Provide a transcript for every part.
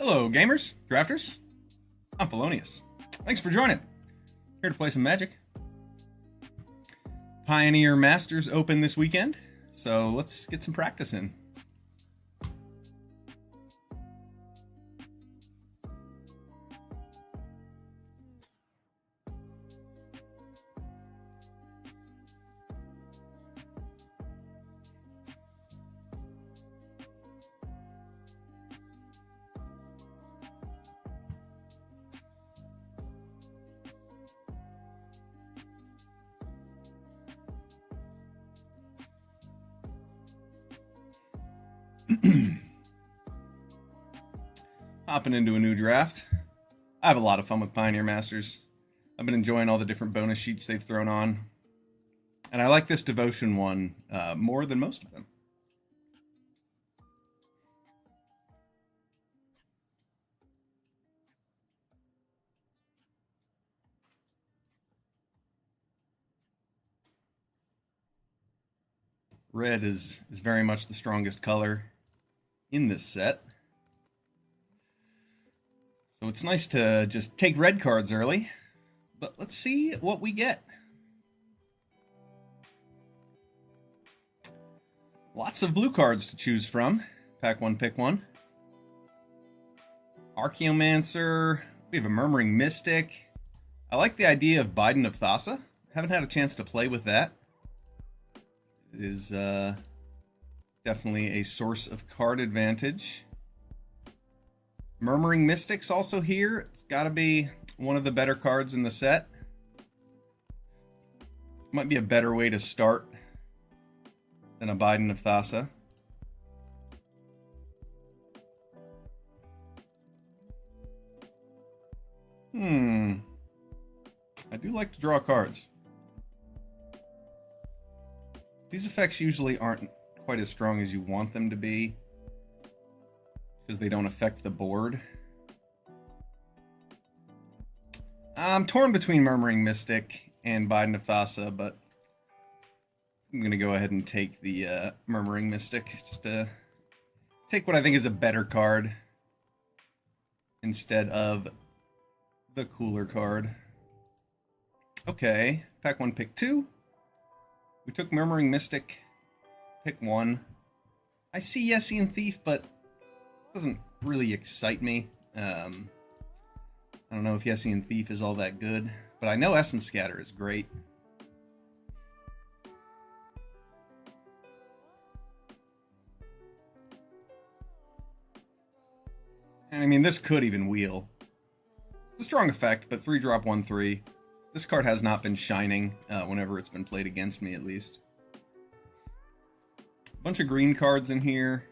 Hello, gamers, drafters. I'm Felonyus. Thanks for joining. Here to play some Magic. Pioneer Masters open this weekend, so let's get some practice in. Hopping into a new draft. I have a lot of fun with Pioneer Masters. I've been enjoying all the different bonus sheets they've thrown on. And I like this Devotion one more than most of them. Red is very much the strongest color in this set. So it's nice to just take red cards early, but let's see what we get. Lots of blue cards to choose from. Pack one, pick one. Archaeomancer. We have a Murmuring Mystic. I like the idea of Biden of Thassa. Haven't had a chance to play with that. It is definitely a source of card advantage. Murmuring Mystic's also here. It's got to be one of the better cards in the set. Might be a better way to start than a Biden of Thassa. I do like to draw cards. These effects usually aren't quite as strong as you want them to be, because they don't affect the board. I'm torn between Murmuring Mystic and Biden of Thassa, but I'm going to go ahead and take the Murmuring Mystic, just to take what I think is a better card instead of the cooler card. Okay, pack one, pick two. We took Murmuring Mystic, pick one. I see Yessian Thief, but doesn't really excite me. I don't know if Yessian Thief is all that good, but I know Essence Scatter is great. And I mean, this could even wheel. It's a strong effect, but 3-drop 1/3. This card has not been shining whenever it's been played against me, at least. A bunch of green cards in here.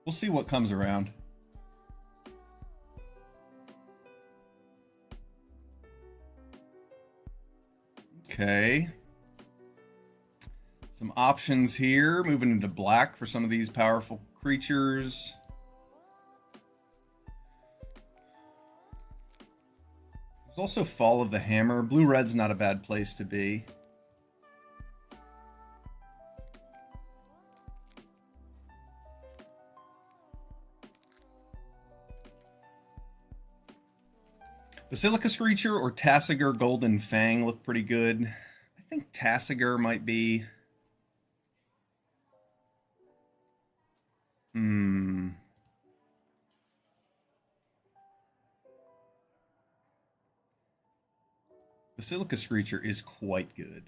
We'll see what comes around. Okay. Some options here. Moving into black for some of these powerful creatures. There's also Fall of the Hammer. Blue-red's not a bad place to be. Basilica Screecher or Tassiger Golden Fang look pretty good. I think Tassiger might be... Basilica Screecher is quite good.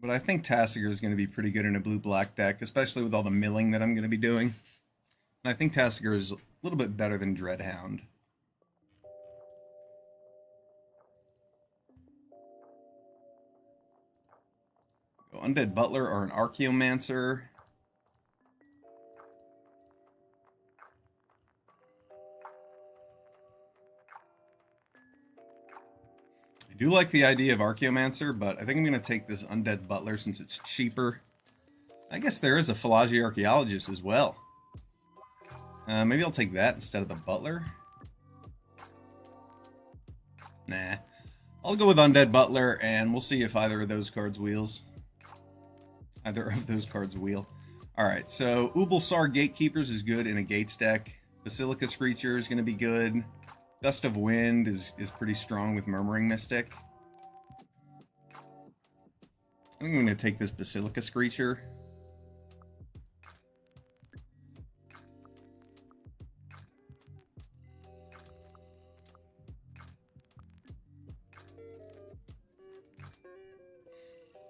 But I think Tassiger is going to be pretty good in a blue-black deck, especially with all the milling that I'm going to be doing. And I think Tassiger is a little bit better than Dreadhound. Undead Butler or an Archaeomancer. I do like the idea of Archaeomancer, but I think I'm going to take this Undead Butler since it's cheaper. I guess there is a Philology Archaeologist as well. Maybe I'll take that instead of the Butler. Nah. I'll go with Undead Butler, and we'll see if either of those cards wheels. Either of those cards wheel. Alright, so Ubulsar Gatekeepers is good in a Gates deck. Basilica Screecher is going to be good. Gust of Wind is pretty strong with Murmuring Mystic. I think I'm going to take this Basilica Screecher.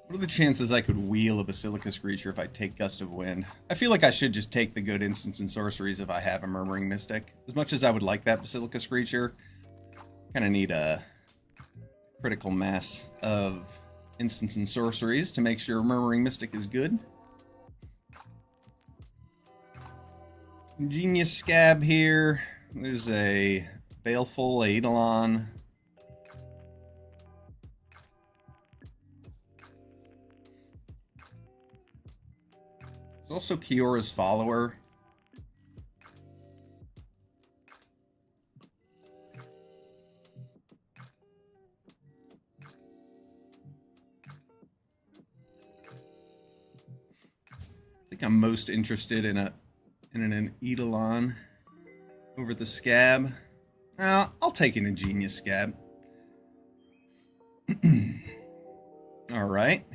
What are the chances I could wheel a Basilica Screecher if I take Gust of Wind? I feel like I should just take the good instants and sorceries if I have a Murmuring Mystic. As much as I would like that Basilica Screecher, kind of need a critical mass of instants and sorceries to make sure Murmuring Mystic is good. Ingenious Scab here. There's a Baleful Eidolon. There's also Kiora's Follower. I think I'm most interested in an Eidolon over the Scab. I'll take an Ingenious Scab. All right.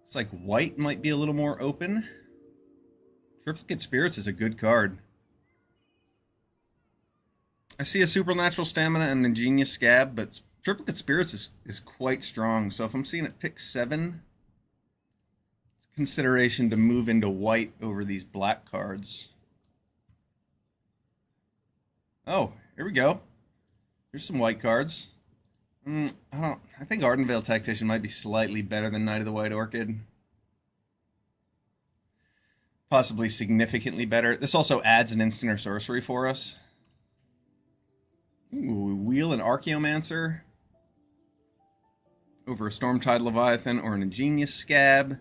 Looks like white might be a little more open. Triplicate Spirits is a good card. I see a Supernatural Stamina and an Ingenious Scab, but Triplicate Spirits is quite strong. So if I'm seeing it pick 7, it's consideration to move into white over these black cards. Oh, here we go. Here's some white cards. I think Ardenvale Tactician might be slightly better than Knight of the White Orchid. Possibly significantly better. This also adds an instant or sorcery for us. Ooh, we wheel an Archaeomancer over a Stormtide Leviathan or an Ingenious Scab,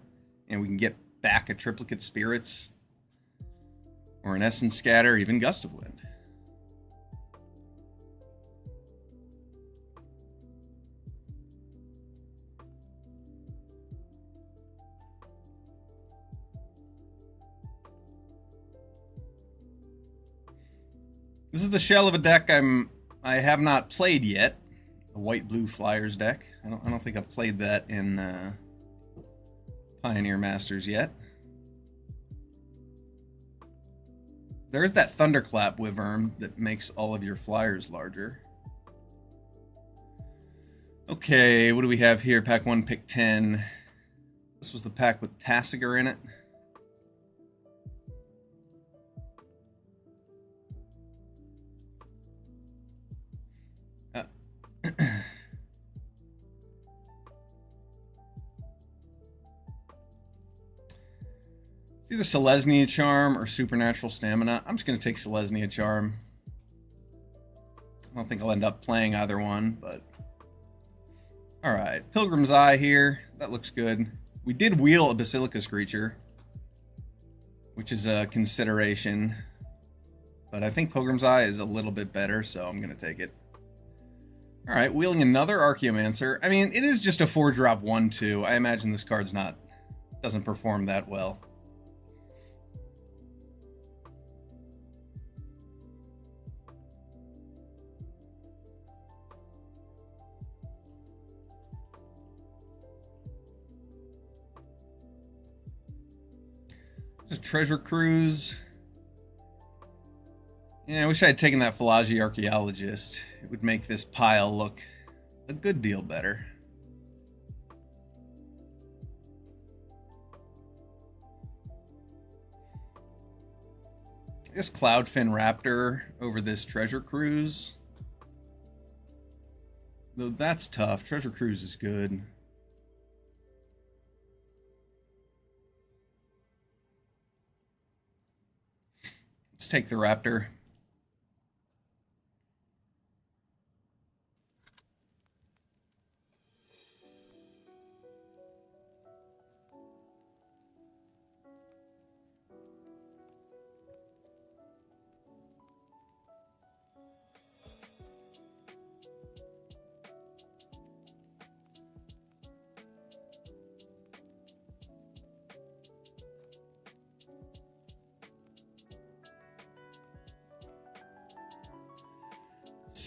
and we can get back a Triplicate Spirits or an Essence Scatter, even Gust of Wind. This is the shell of a deck I have not played yet. A white-blue Flyers deck. I don't think I've played that in Pioneer Masters yet. There is that Thunderclap Wyvern that makes all of your Flyers larger. Okay, what do we have here? Pack 1, pick 10. This was the pack with Tasigur in it. It's either Selesnya Charm or Supernatural Stamina. I'm just going to take Selesnya Charm. I don't think I'll end up playing either one, but... Alright, Pilgrim's Eye here. That looks good. We did wheel a Basilica Screecher, which is a consideration. But I think Pilgrim's Eye is a little bit better, so I'm going to take it. Alright, wheeling another Archaeomancer. I mean, it is just a 4-drop 1/2. I imagine this card's doesn't perform that well. There's a Treasure Cruise. Yeah, I wish I had taken that Philology Archaeologist. It would make this pile look a good deal better. I guess Cloudfin Raptor over this Treasure Cruise. Though that's tough. Treasure Cruise is good. Let's take the Raptor.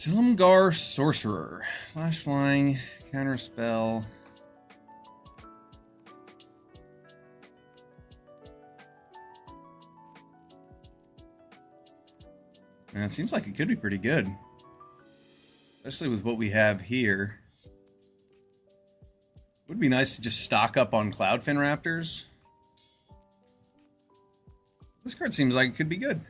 Silumgar Sorcerer. Flash flying, counter spell. And it seems like it could be pretty good. Especially with what we have here. It would be nice to just stock up on Cloudfin Raptors. This card seems like it could be good.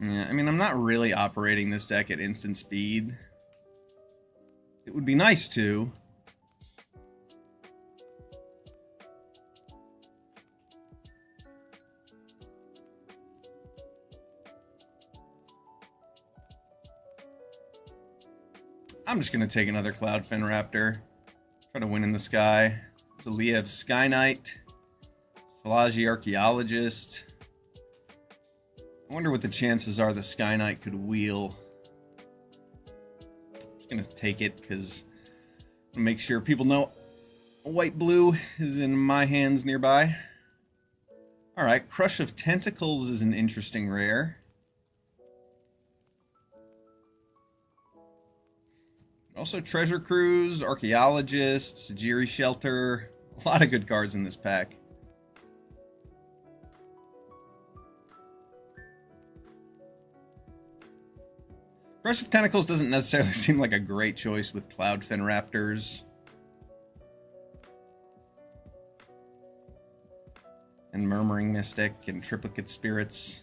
Yeah, I mean, I'm not really operating this deck at instant speed. It would be nice to. I'm just going to take another Cloudfin Raptor. Try to win in the sky. The Liev Sky Knight. Felonyus Archaeologist. I wonder what the chances are the Sky Knight could wheel. I'm just going to take it because I want to make sure people know white-blue is in my hands nearby. Alright, Crush of Tentacles is an interesting rare. Also Treasure Cruise, Archaeologist, Sajiri Shelter. A lot of good cards in this pack. Crush of Tentacles doesn't necessarily seem like a great choice with Cloudfin Raptors. And Murmuring Mystic and Triplicate Spirits.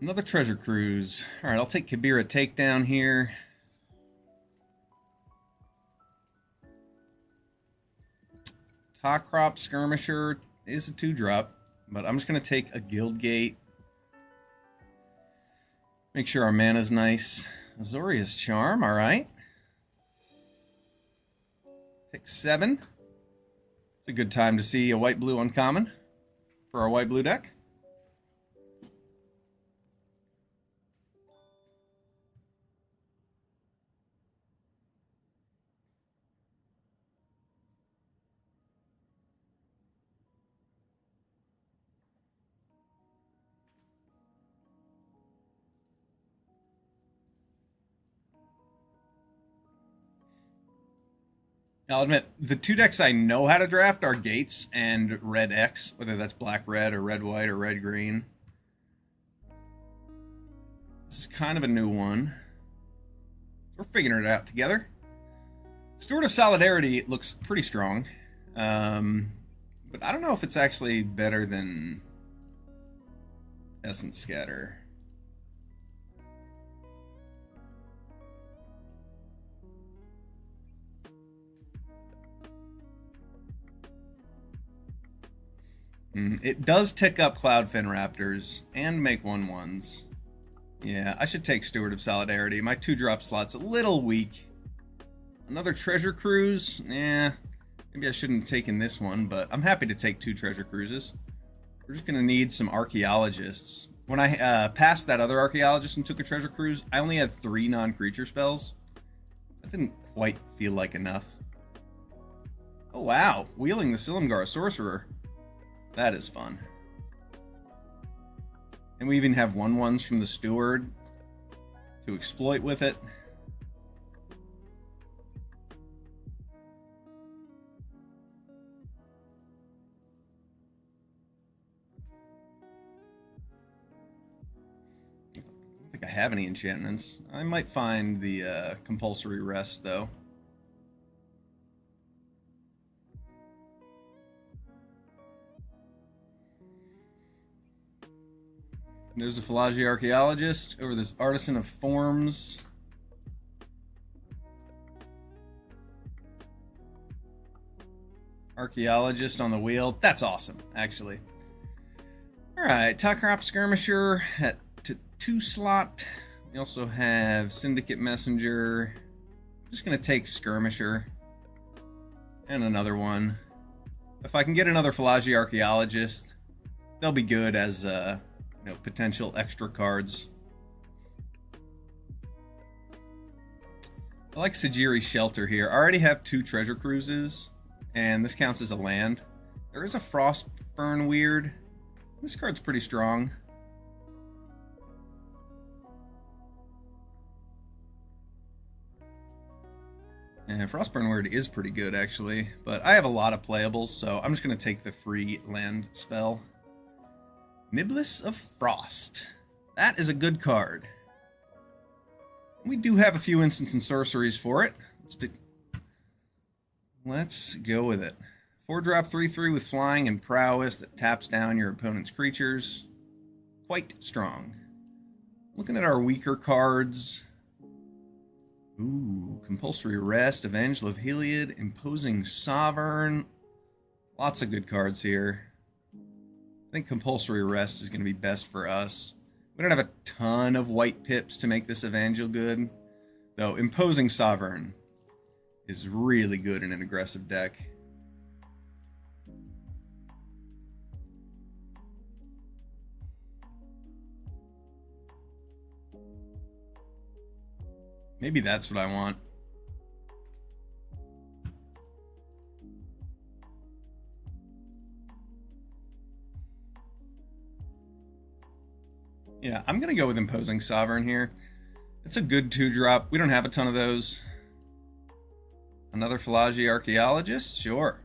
Another Treasure Cruise. Alright, I'll take Kabira Takedown here. Tocrop Skirmisher is a 2-drop, but I'm just going to take a Guildgate. Make sure our mana's nice. Azorius Charm, alright. Pick 7. It's a good time to see a white-blue uncommon for our white-blue deck. I'll admit, the 2 decks I know how to draft are Gates and Red X, whether that's Black-Red or Red-White or Red-Green. This is kind of a new one. We're figuring it out together. Steward of Solidarity looks pretty strong. But I don't know if it's actually better than Essence Scatter. It does tick up Cloudfin Raptors and make 1/1s. Yeah, I should take Steward of Solidarity. My 2-drop slot's a little weak. Another Treasure Cruise? Maybe I shouldn't have taken this one, but I'm happy to take 2 Treasure Cruises. We're just going to need some Archaeologists. When I passed that other Archaeologist and took a Treasure Cruise, I only had 3 non-creature spells. That didn't quite feel like enough. Oh wow, wheeling the Silumgar Sorcerer. That is fun. And we even have 1/1s from the Steward to exploit with it. I don't think I have any enchantments. I might find the compulsory rest, though. There's a Felonyus Archaeologist over this Artisan of Forms. Archaeologist on the wheel. That's awesome, actually. Alright, Tocrop Skirmisher at 2 slot. We also have Syndicate Messenger. I'm just going to take Skirmisher. And another one. If I can get another Felonyus Archaeologist, they'll be good as potential extra cards. I like Sajiri's Shelter here. I already have 2 Treasure Cruises, and this counts as a land. There is a Frostburn Weird. This card's pretty strong. And Frostburn Weird is pretty good, actually. But I have a lot of playables, so I'm just going to take the free land spell. Niblis of Frost. That is a good card. We do have a few instants and sorceries for it. Let's go with it. 4-drop 3/3 with flying and prowess that taps down your opponent's creatures. Quite strong. Looking at our weaker cards. Ooh, Compulsory Rest, Evangel of Heliod, Imposing Sovereign. Lots of good cards here. I think Compulsory Rest is going to be best for us. We don't have a ton of white pips to make this Evangel good, though Imposing Sovereign is really good in an aggressive deck. Maybe that's what I want. Yeah, I'm going to go with Imposing Sovereign here. It's a good 2-drop. We don't have a ton of those. Another Felonyus Archaeologist? Sure.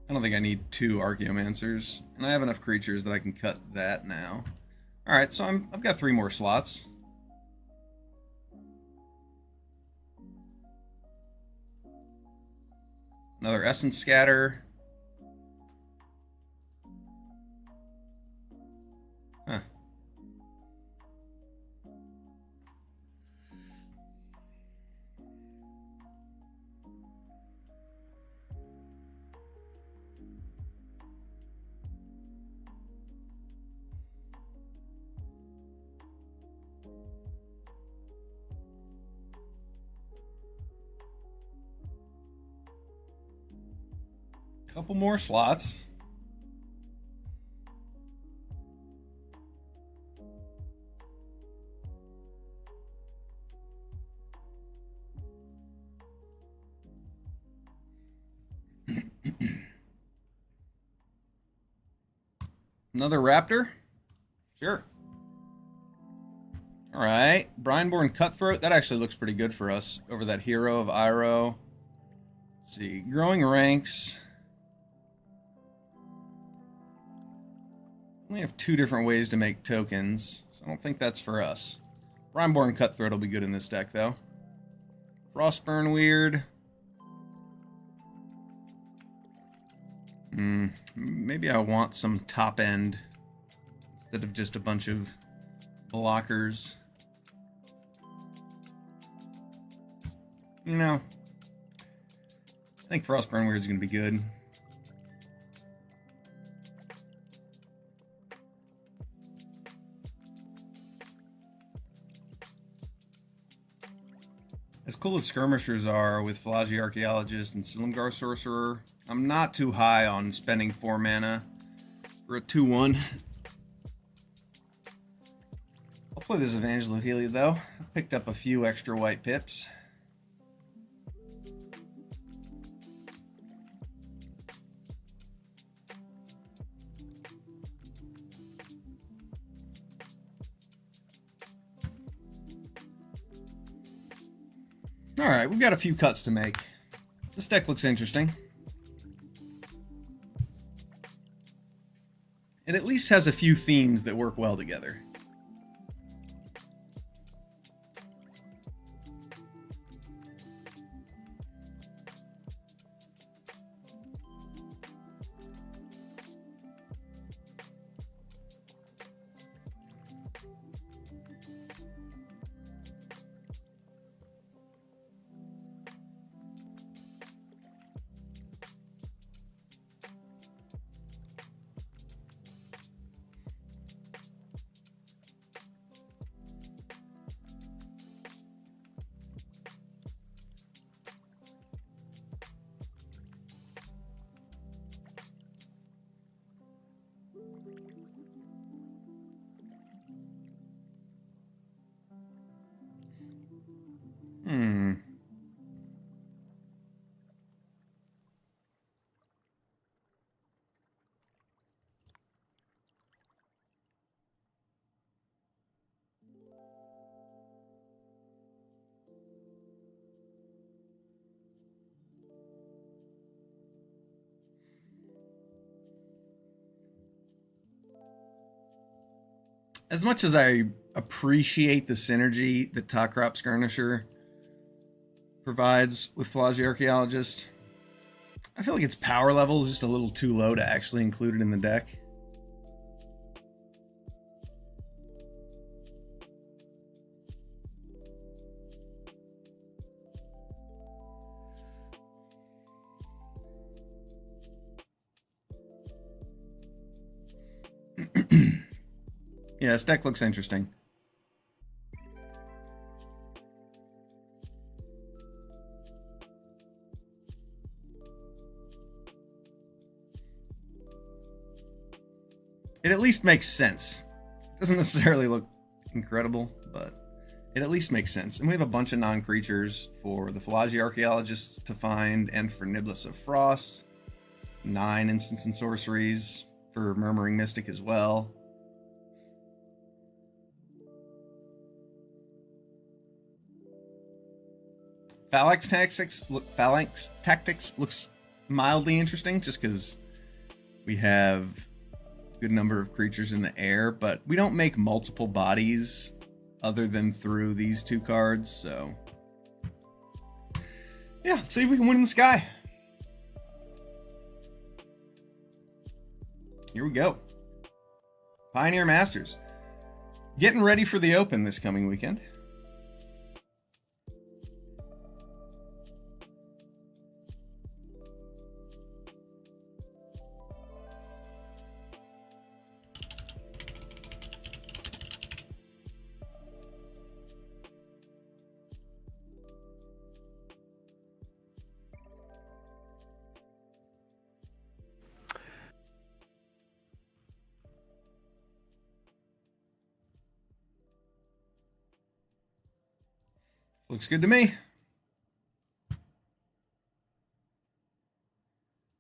I don't think I need 2 Archaeomancers, and I have enough creatures that I can cut that now. Alright, so I've got 3 more slots. Another Essence Scatter. Huh. Couple more slots. Another Raptor? Sure. All right. Brineborn Cutthroat. That actually looks pretty good for us over that Hero of Iroh. Let's see. Growing Ranks. We have 2 different ways to make tokens, so I don't think that's for us. Brineborn Cutthroat will be good in this deck, though. Frostburn Weird. Maybe I want some top end instead of just a bunch of blockers. You know, I think Frostburn Weird is going to be good. As cool as Skirmishers are with Felonyus Archaeologist and Silumgar Sorcerer, I'm not too high on spending 4 mana for a 2/1. I'll play this Evangel of Heliod though. I've picked up a few extra white pips. Alright, we've got a few cuts to make. This deck looks interesting. It at least has a few themes that work well together. as much as I appreciate the synergy that Takrop Skirmisher provides with Felonyus Archaeologist, I feel like its power level is just a little too low to actually include it in the deck. Yeah, this deck looks interesting. It at least makes sense. It doesn't necessarily look incredible, but it at least makes sense. And we have a bunch of non-creatures for the Felonyus Archaeologists to find, and for Niblis of Frost. 9 instants and sorceries for Murmuring Mystic as well. Phalanx Tactics looks mildly interesting just because we have a good number of creatures in the air, but we don't make multiple bodies other than through these 2 cards, so yeah, let's see if we can win in the sky. Here we go. Pioneer Masters. Getting ready for the Open this coming weekend. Looks good to me.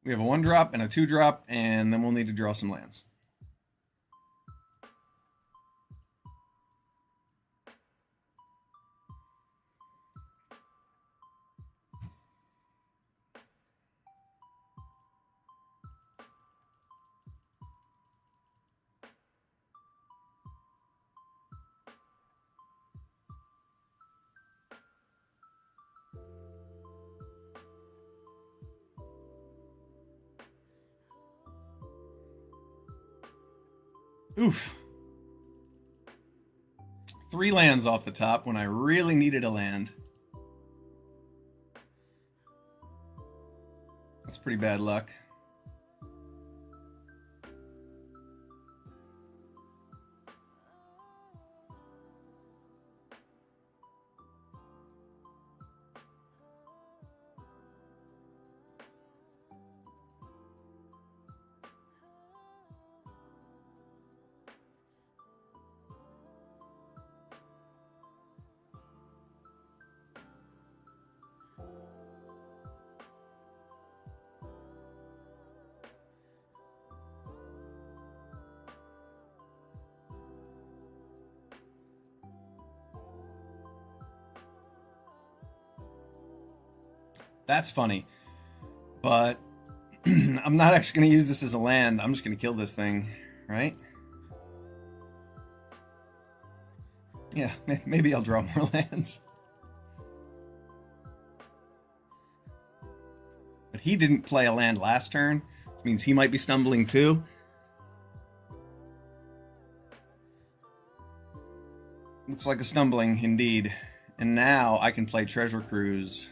We have a 1-drop and a 2-drop, and then we'll need to draw some lands. Oof. 3 lands off the top when I really needed a land. That's pretty bad luck. That's funny, but I'm not actually going to use this as a land. I'm just going to kill this thing, right? Yeah, maybe I'll draw more lands. But he didn't play a land last turn, which means he might be stumbling too. Looks like a stumbling indeed. And now I can play Treasure Cruise.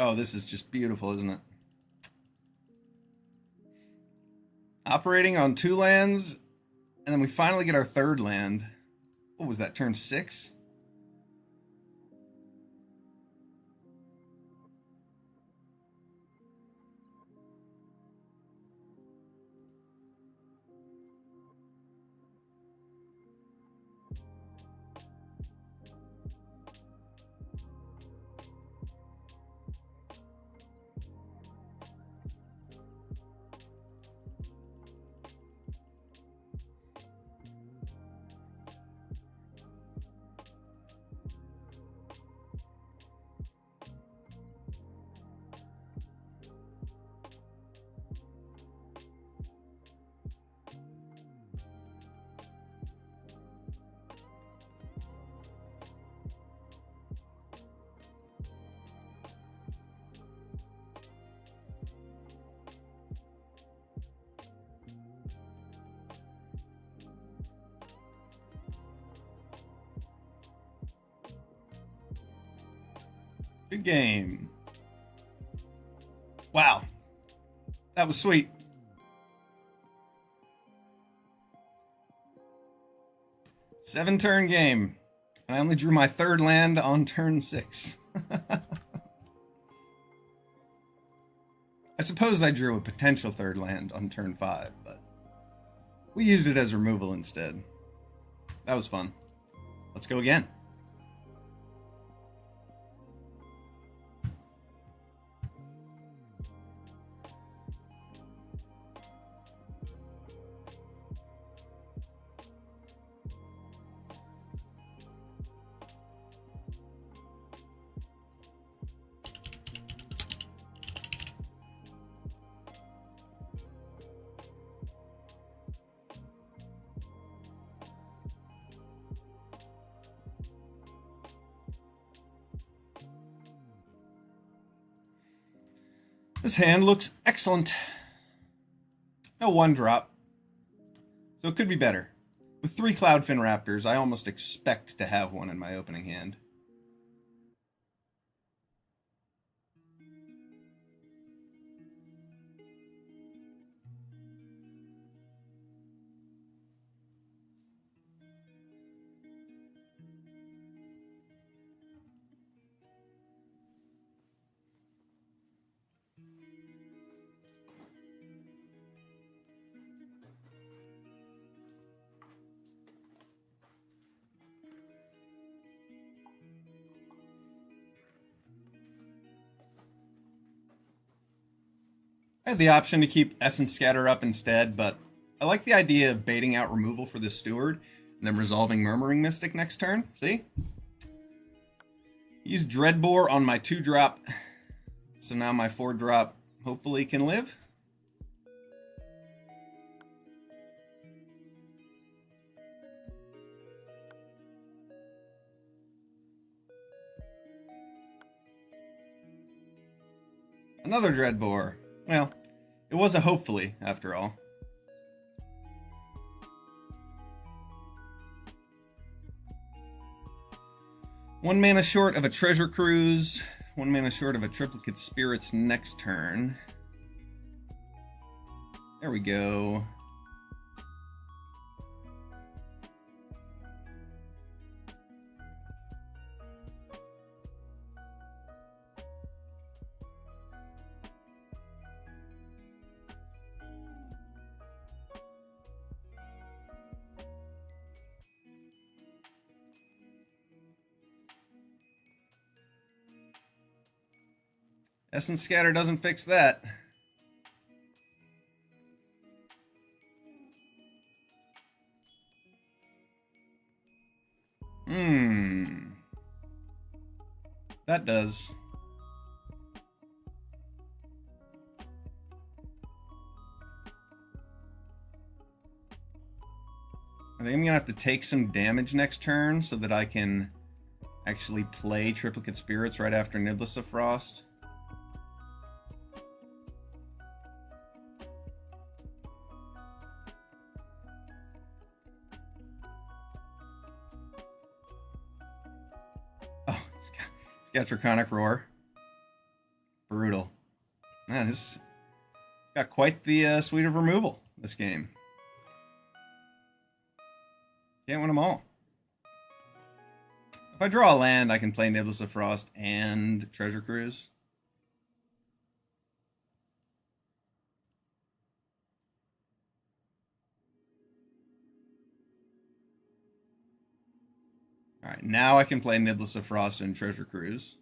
Oh, this is just beautiful, isn't it? Operating on 2 lands, and then we finally get our 3rd land. What was that, turn 6? Good game. Wow. That was sweet. Seven-turn game. And I only drew my third land on turn 6. I suppose I drew a potential third land on turn 5, but we used it as removal instead. That was fun. Let's go again. This hand looks excellent. No 1-drop, so it could be better. With 3 Cloudfin Raptors, I almost expect to have one in my opening hand. I had the option to keep Essence Scatter up instead, but I like the idea of baiting out removal for the Steward and then resolving Murmuring Mystic next turn. See? Use Dreadbore on my 2-drop, so now my 4-drop hopefully can live. Another Dreadbore. Well, it was a hopefully, after all. One mana short of a Treasure Cruise. 1 mana short of a Triplicate Spirits next turn. There we go. Essence Scatter doesn't fix that. That does. I think I'm gonna have to take some damage next turn so that I can actually play Triplicate Spirits right after Nibless of Frost. Got Draconic Roar. Brutal. Man, this got quite the suite of removal, this game. Can't win them all. If I draw a land, I can play Nibless of Frost and Treasure Cruise. Alright, now I can play Nibless of Frost and Treasure Cruise.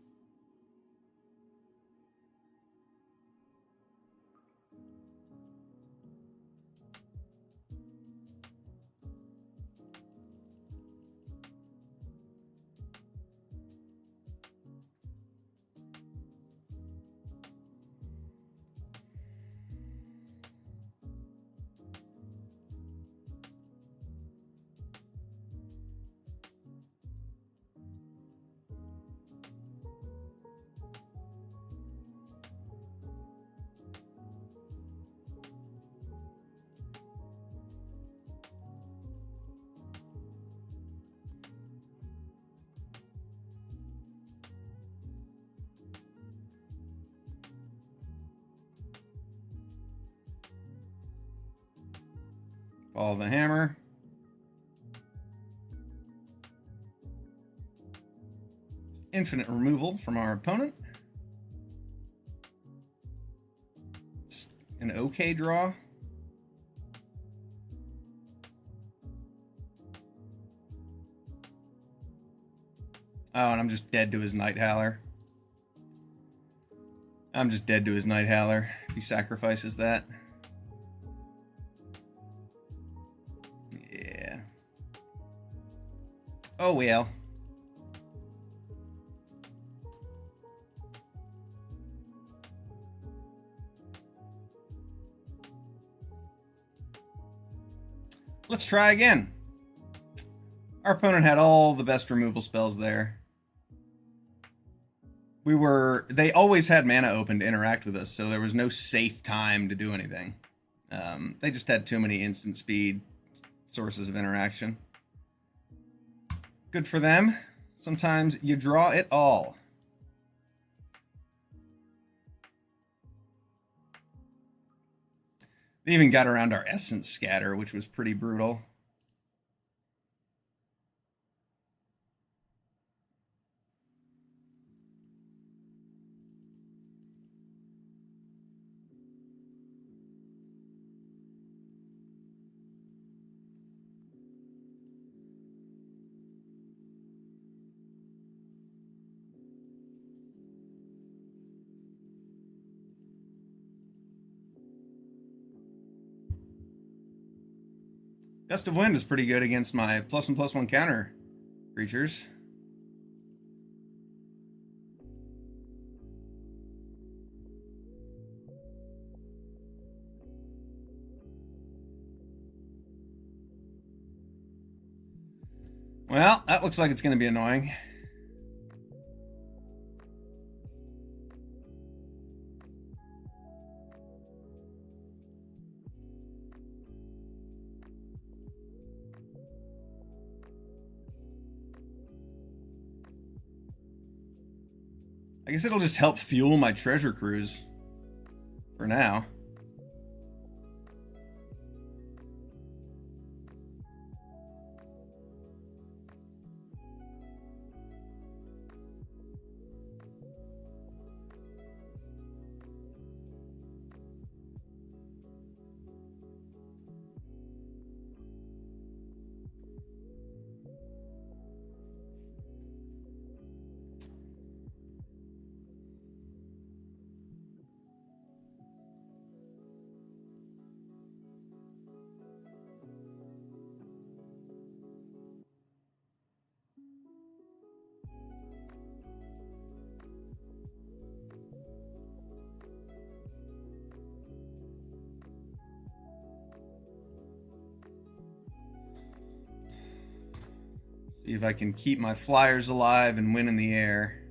Ball of the Hammer. Infinite removal from our opponent. It's an okay draw. Oh, and I'm just dead to his Night Howler. I'm just dead to his Night Howler if he sacrifices that. Yeah. Oh, well. Let's try again. Our opponent had all the best removal spells there. They always had mana open to interact with us, so there was no safe time to do anything. They just had too many instant speed sources of interaction. Good for them. Sometimes you draw it all. They even got around our Essence Scatter, which was pretty brutal. Gust of Wind is pretty good against my +1/+1 counter creatures. Well, that looks like it's going to be annoying. I guess it'll just help fuel my treasure cruise for now. See if I can keep my flyers alive and win in the air.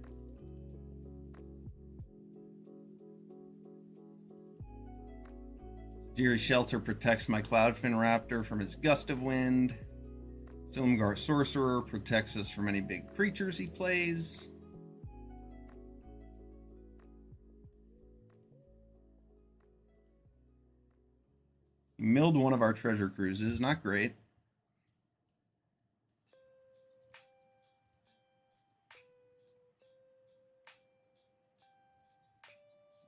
Deary Shelter protects my Cloudfin Raptor from his Gust of Wind. Silumgar Sorcerer protects us from any big creatures he plays. He milled one of our treasure cruises, not great.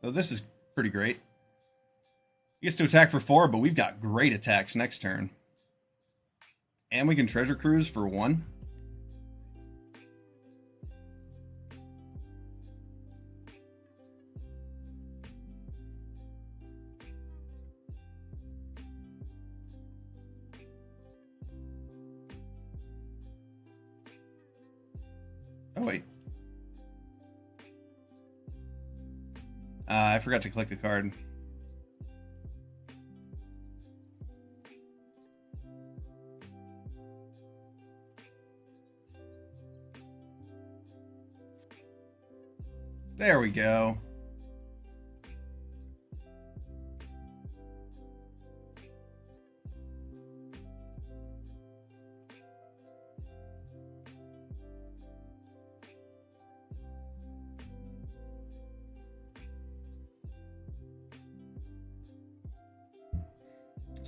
So this is pretty great. He gets to attack for 4, but we've got great attacks next turn. And we can treasure cruise for 1. Oh, wait. I forgot to click a card. There we go.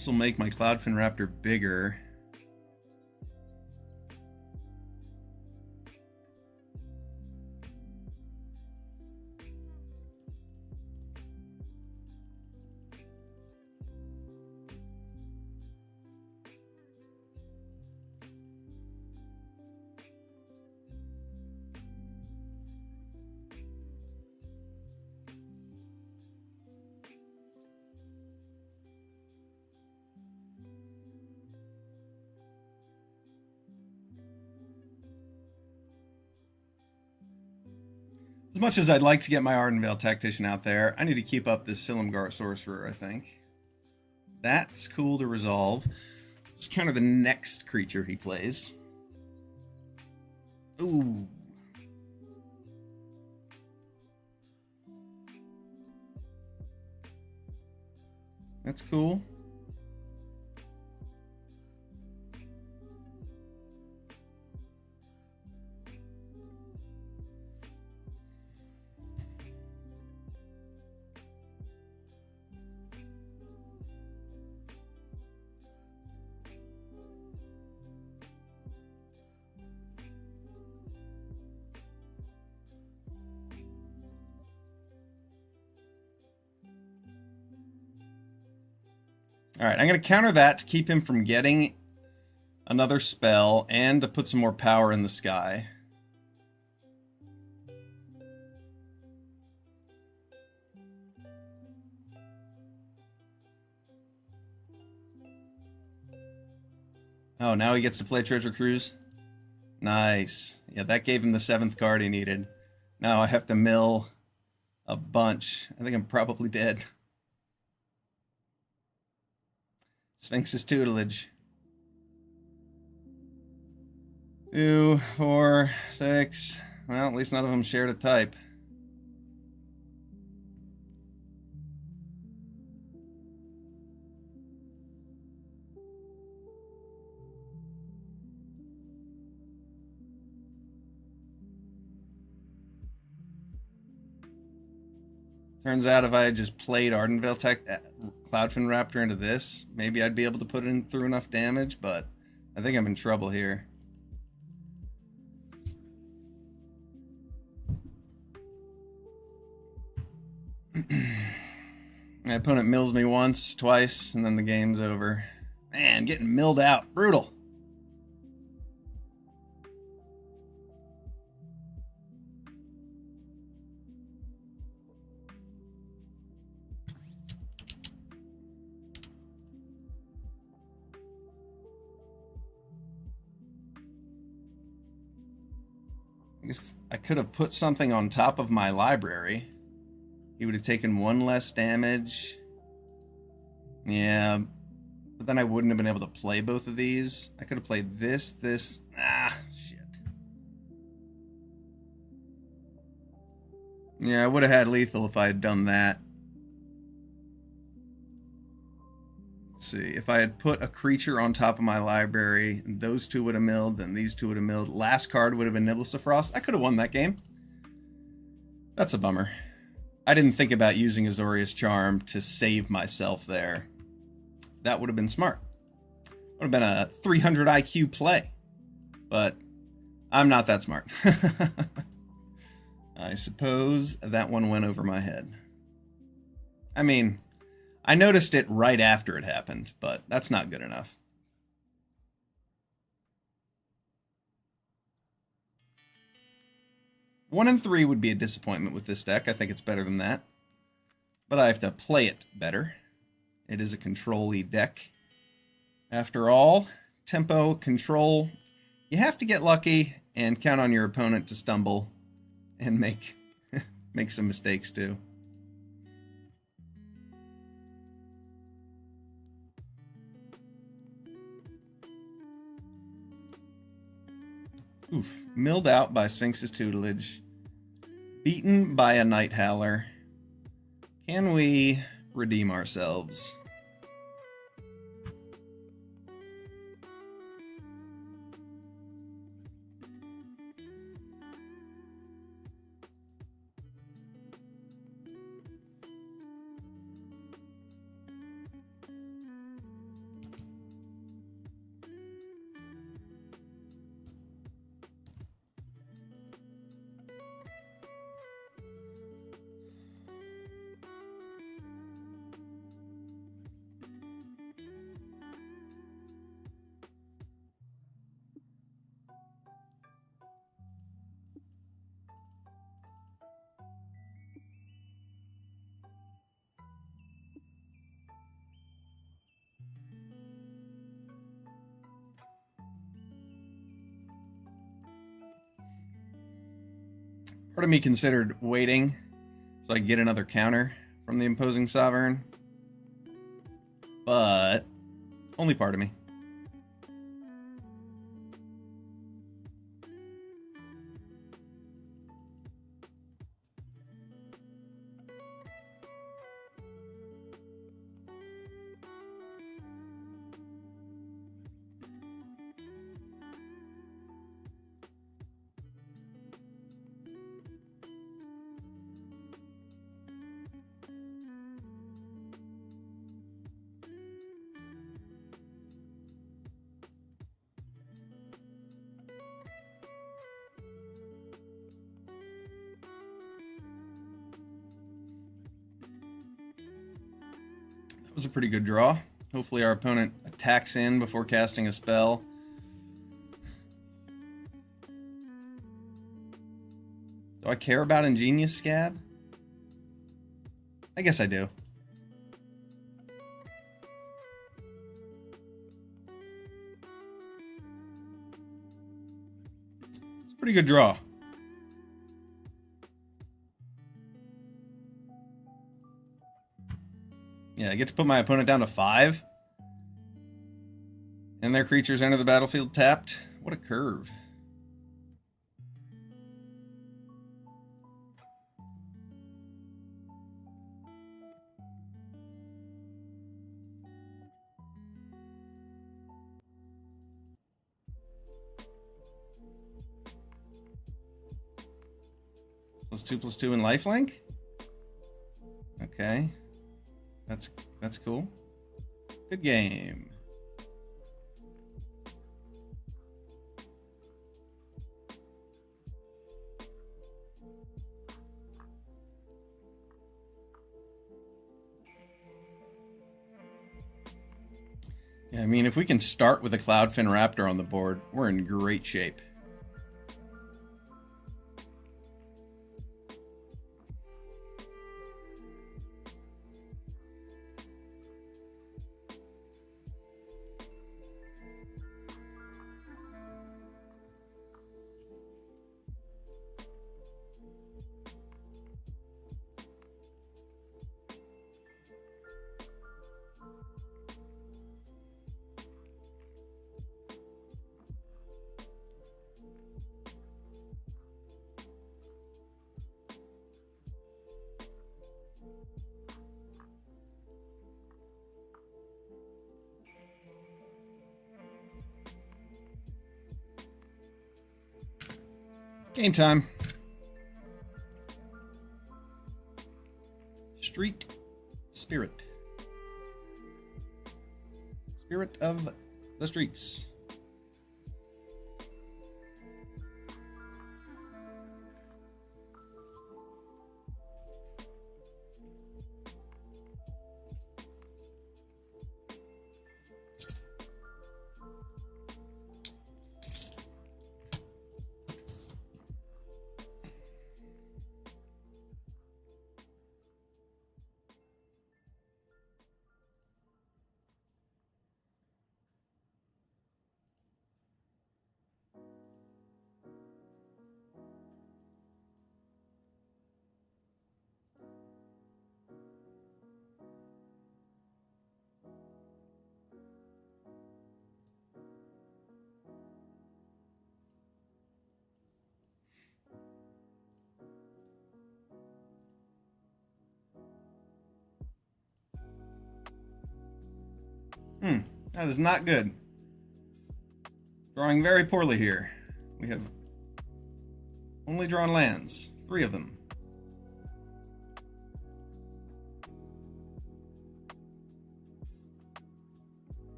This will make my Cloudfin Raptor bigger. As much as I'd like to get my Ardenvale Tactician out there, I need to keep up this Silumgar Sorcerer, I think. That's cool to resolve. Just counter the next creature he plays. Ooh. That's cool. Alright, I'm going to counter that to keep him from getting another spell and to put some more power in the sky. Oh, now he gets to play Treasure Cruise? Nice. Yeah, that gave him the 7th card he needed. Now I have to mill a bunch. I think I'm probably dead. Sphinx's Tutelage. 2, 4, 6. Well, at least none of them shared a type. Turns out if I had just played Ardenvale Cloudfin Raptor into this, maybe I'd be able to put in through enough damage, but I think I'm in trouble here. My opponent mills me once, twice, and then the game's over. Man, getting milled out. Brutal. I guess I could have put something on top of my library. He would have taken 1 less damage. Yeah, but then I wouldn't have been able to play both of these. I could have played this. Shit. Yeah, I would have had lethal if I had done that. Let's see, if I had put a creature on top of my library, those two would have milled, then these two would have milled. Last card would have been Nibbles of Frost. I could have won that game. That's a bummer. I didn't think about using Azorius Charm to save myself there. That would have been smart. Would have been a 300 IQ play. But I'm not that smart. I suppose that one went over my head. I mean, I noticed it right after it happened, but that's not good enough. One and 3 would be a disappointment with this deck. I think it's better than that. But I have to play it better. It is a control-y deck. After all, tempo, control, you have to get lucky and count on your opponent to stumble and make make some mistakes too. Oof. Milled out by Sphinx's Tutelage. Beaten by a Night Howler. Can we redeem ourselves? Part of me considered waiting so I get another counter from the imposing sovereign, but only part of me. That was a pretty good draw. Hopefully our opponent attacks in before casting a spell. Do I care about Ingenious Scab? I guess I do. It's a pretty good draw. Yeah, I get to put my opponent down to 5. And their creatures enter the battlefield tapped. What a curve. +2/+2 in lifelink? Okay. That's cool. Good game. Yeah, I mean, if we can start with a Cloudfin Raptor on the board, we're in great shape. Game time. Street Spirit. Spirit of the streets. That is not good. Drawing very poorly here. We have only drawn lands, 3 of them.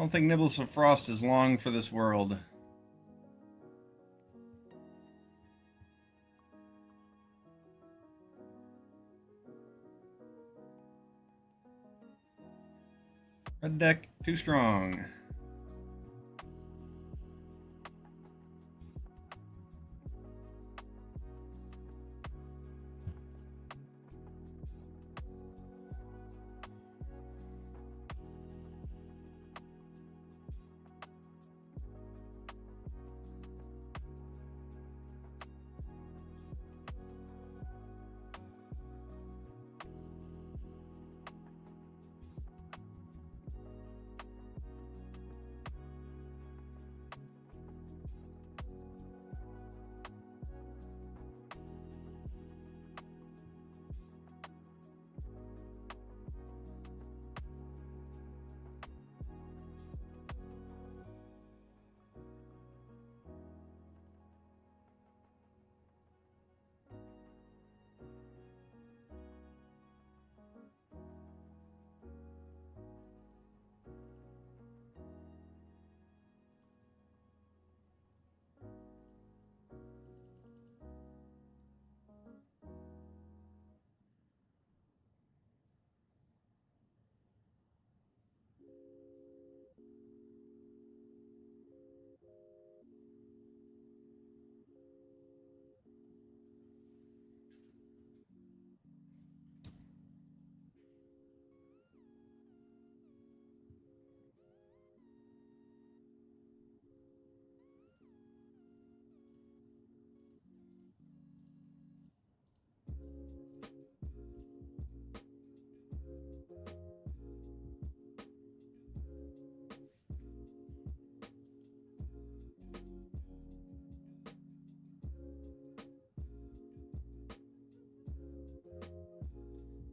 don't think Nibbles of Frost is long for this world. Red deck, too strong.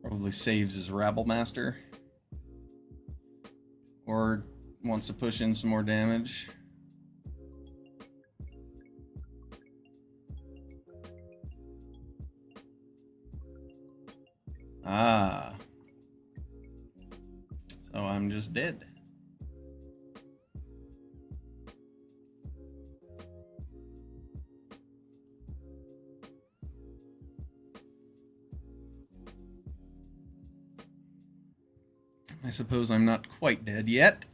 Probably saves his Rabble Master. Or wants to push in some more damage. Ah. So I'm just dead. I suppose I'm not quite dead yet.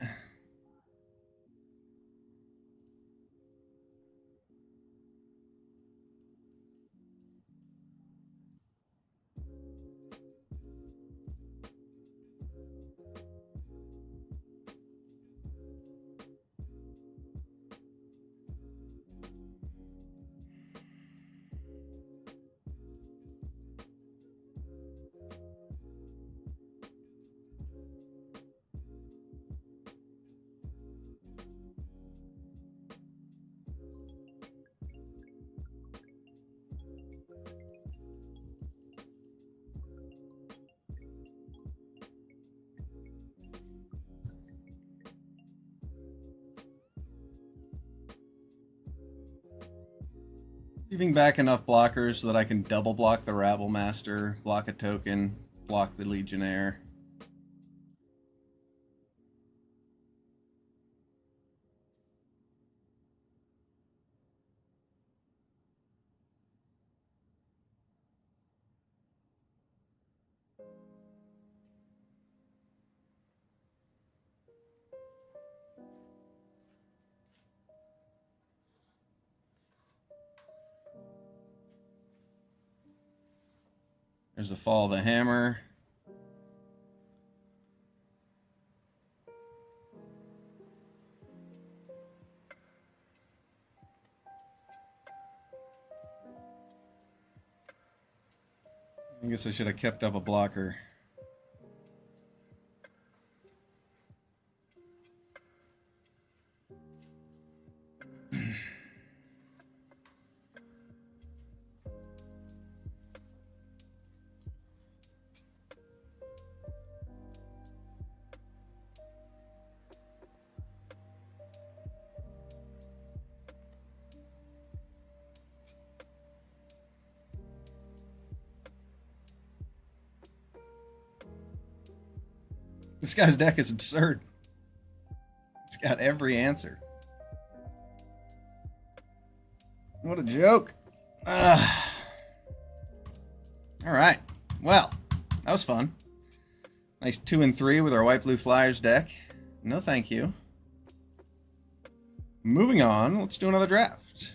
Leaving back enough blockers so that I can double block the Rabble Master, block a token, block the Legionnaire. There's a Fall of the Hammer. I guess I should have kept up a blocker. This guy's deck is absurd. Got every answer. What a joke. All right. Well, that was fun. Nice 2 and 3 with our White Blue Flyers deck. No thank you. Moving on, let's do another draft.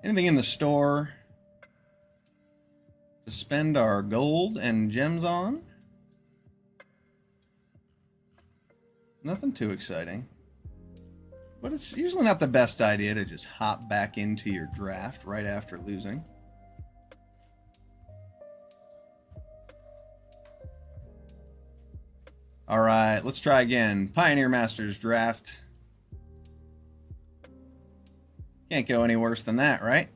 Anything in the store to spend our gold and gems on? Nothing too exciting. But it's usually not the best idea to just hop back into your draft right after losing. All right, let's try again. Pioneer Masters draft. Can't go any worse than that, right?